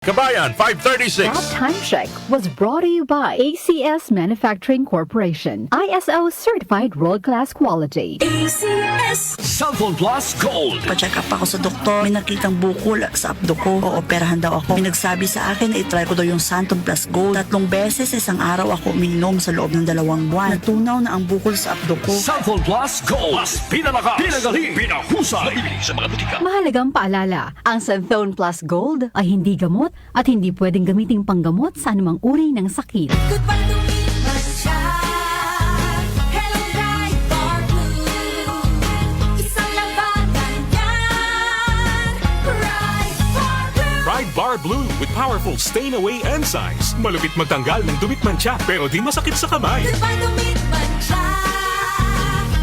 Kabayan, 536. That time check was brought to you by ACS Manufacturing Corporation. ISO certified world-class quality. ACS Cellphone Plus Gold. Pa-check up ako sa doktor. May nakitang bukol sa abdo ko. Ooperahan daw ako. May nagsabi sa akin na itry ko daw yung Santon Plus Gold. 3 beses isang araw ako uminom sa loob ng 2 buwan. Natunaw na ang bukol sa abdo ko. Cellphone Plus Gold. Mas pinalakas, pinagaling, pinahusay. Mabili sa mga butika. Mahalagang paalala, ang Santhone Plus Gold ay hindi gamot at hindi pwedeng gamiting panggamot sa anumang uri ng sakit. Goodbye to me, Masya. Hello, bright bar blue. Isang labanan yan. Bright bar blue. Pride Bar Blue with powerful stain-away enzymes. Malupit magtanggal ng dumit mancha pero di masakit sa kamay. Goodbye to me, Masya.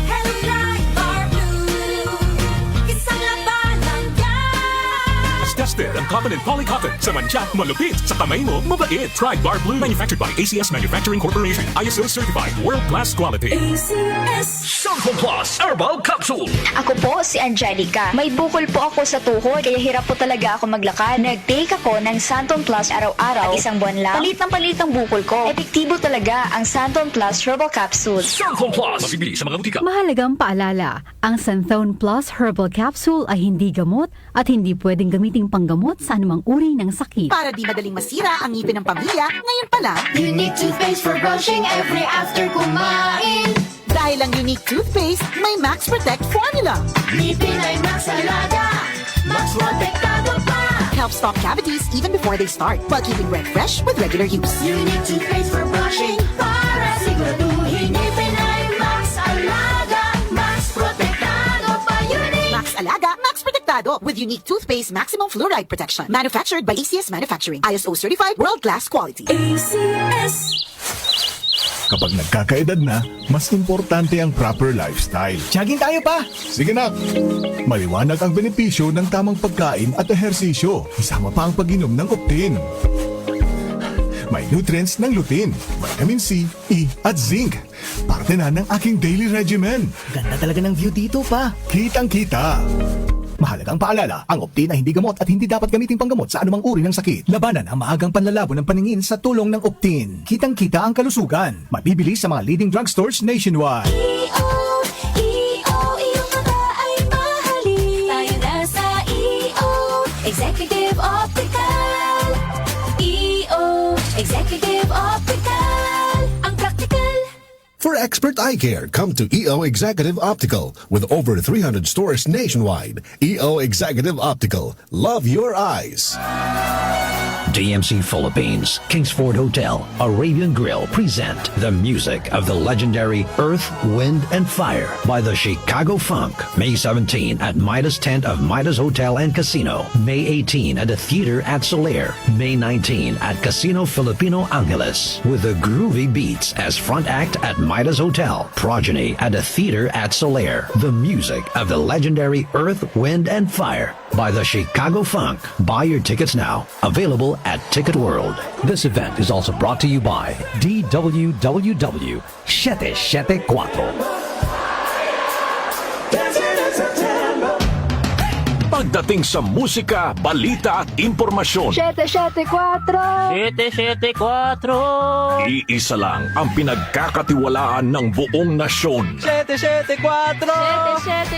Hello, bright bar blue. Isang labanan yan. As tested ang cotton and polycotton. Sa mancha, malupit. Sa kamay mo, mabait. Pride Bar Blue. Manufactured by ACS Manufacturing Corporation. ISO certified. World-class quality. ACS Cellphone Plus Herbal Capsule. Ako po si Angelica. May bukol po ako sa tuhod, kaya hirap po talaga ako maglakad. Nag-take ako ng Santon Plus araw-araw at isang buwan lang. Palit ang bukol ko. Epektibo talaga ang Santon Plus Herbal Capsule. Cellphone Plus. Mabibili sa mga butika. Mahalagang paalala, ang Santhone Plus Herbal Capsule ay hindi gamot at hindi pwedeng gamiting panggamot sa anumang uri ng sakit. Para di madaling masira ang ngipin ng pamilya, ngayon pa lang, Unique toothpaste for brushing every after kumain. dahil ang unique toothpaste, may Max Protect formula. Ngipin ay Max Alaga. Max Protektado pa. Helps stop cavities even before they start, while keeping breath fresh with regular use. Unique toothpaste for brushing para siguraduhin. Ngipin ay Max Alaga. Max Protektado pa. Unique. Max Alaga, Max Protectado with unique toothpaste maximum fluoride protection. Manufactured by ACS Manufacturing. ISO certified world-class quality. ACS. Kapag nagkakaedad na, mas importante ang proper lifestyle. Jogging tayo pa! Sige na! Maliwanag ang benepisyo ng tamang pagkain at ehersisyo. Isama pa ang pag-inom ng Optin. May nutrients ng lutein, vitamin C, E at zinc. Parte na ng aking daily regimen. Ganda talaga ng view dito pa. Kitang-kita. Mahalagang paalala, ang Optin ay hindi gamot at hindi dapat gamitin panggamot sa anumang uri ng sakit. Labanan ang maagang panlalabo ng paningin sa tulong ng Optin. Kitang-kita ang kalusugan. Mabibili sa mga leading drugstores nationwide. Iyong mata ay mahalin. Tayo na sa Executive Optical. Executive Optical. Ang practical. For expert eye care, come to EO Executive Optical. With over 300 stores nationwide, EO Executive Optical. Love your eyes. DMC Philippines, Kingsford Hotel, Arabian Grill present the music of the legendary Earth, Wind, and Fire by the Chicago Funk. May 17 at Midas Tent of Midas Hotel and Casino. May 18 at the Theater at Soler. May 19 at Casino Filipino Angeles. With the groovy beats as front act at Midas Hotel. Progeny at the Theater at Soler. The music of the legendary Earth, Wind, and Fire by the Chicago Funk. Buy your tickets now. Available at Ticket World. This event is also brought to you by DWWW 774. Pagdating sa musika, balita at impormasyon, 774! 774! iisa lang ang pinagkakatiwalaan ng buong nasyon. 774!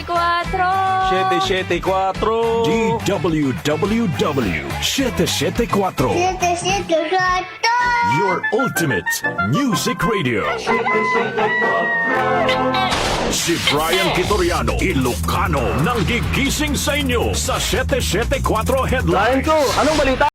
774! 774! DWWW 774. Your ultimate music radio. Si Brian Kitoriano, Ilocano, nang gigising sa inyo sa 774 Headlines. Anong balita?